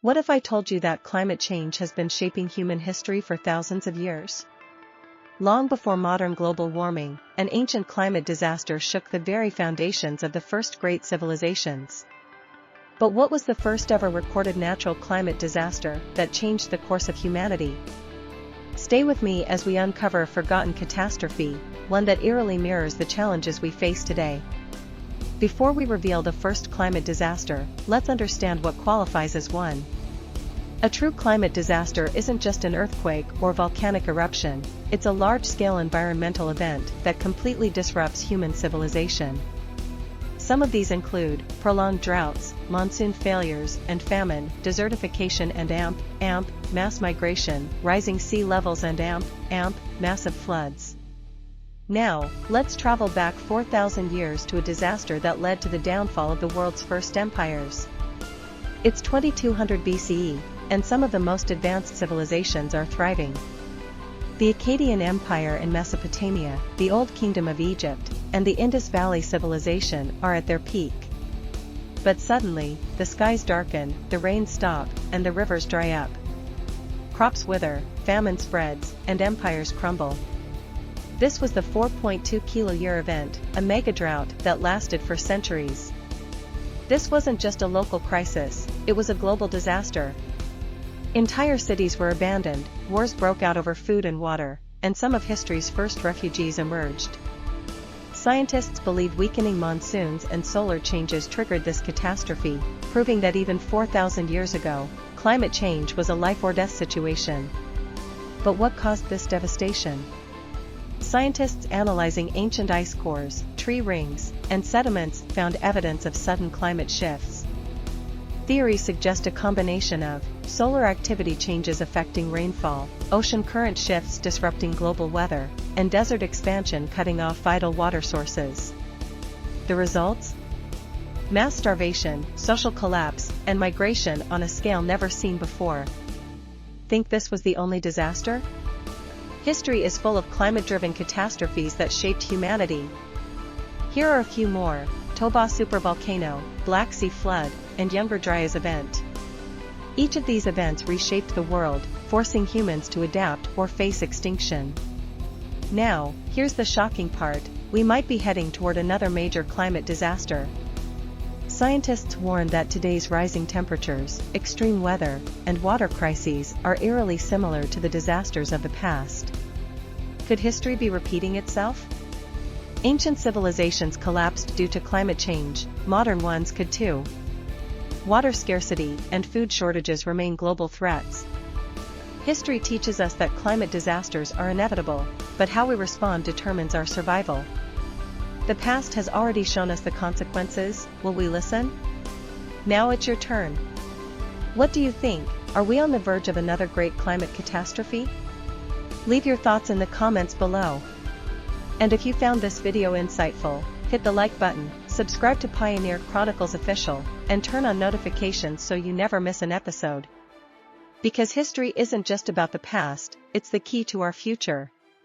What if I told you that climate change has been shaping human history for thousands of years? Long before modern global warming, an ancient climate disaster shook the very foundations of the first great civilizations. But what was the first ever recorded natural climate disaster that changed the course of humanity? Stay with me as we uncover a forgotten catastrophe, one that eerily mirrors the challenges we face today. Before we reveal the first climate disaster, let's understand what qualifies as one. A true climate disaster isn't just an earthquake or volcanic eruption, it's a large-scale environmental event that completely disrupts human civilization. Some of these include prolonged droughts, monsoon failures and famine, desertification and AMP, mass migration, rising sea levels and AMP, massive floods. Now, let's travel back 4,000 years to a disaster that led to the downfall of the world's first empires. It's 2200 BCE, and some of the most advanced civilizations are thriving. The Akkadian Empire in Mesopotamia, the Old Kingdom of Egypt, and the Indus Valley Civilization are at their peak. But suddenly, the skies darken, the rains stop, and the rivers dry up. Crops wither, famine spreads, and empires crumble. This was the 4.2 kilo-year event, a mega-drought that lasted for centuries. This wasn't just a local crisis, it was a global disaster. Entire cities were abandoned, wars broke out over food and water, and some of history's first refugees emerged. Scientists believe weakening monsoons and solar changes triggered this catastrophe, proving that even 4,000 years ago, climate change was a life-or-death situation. But what caused this devastation? Scientists analyzing ancient ice cores, tree rings, and sediments found evidence of sudden climate shifts. Theories suggest a combination of solar activity changes affecting rainfall, ocean current shifts disrupting global weather, and desert expansion cutting off vital water sources. The results? Mass starvation, social collapse, and migration on a scale never seen before. Think this was the only disaster? History is full of climate-driven catastrophes that shaped humanity. Here are a few more: Toba Supervolcano, Black Sea Flood, and Younger Dryas event. Each of these events reshaped the world, forcing humans to adapt or face extinction. Now, here's the shocking part: we might be heading toward another major climate disaster. Scientists warn that today's rising temperatures, extreme weather, and water crises are eerily similar to the disasters of the past. Could history be repeating itself? Ancient civilizations collapsed due to climate change, modern ones could too. Water scarcity and food shortages remain global threats. History teaches us that climate disasters are inevitable, but how we respond determines our survival. The past has already shown us the consequences. Will we listen? Now it's your turn. What do you think? Are we on the verge of another great climate catastrophe? Leave your thoughts in the comments below. And if you found this video insightful, hit the like button, subscribe to Pioneer Chronicles Official, and turn on notifications so you never miss an episode. Because history isn't just about the past, it's the key to our future.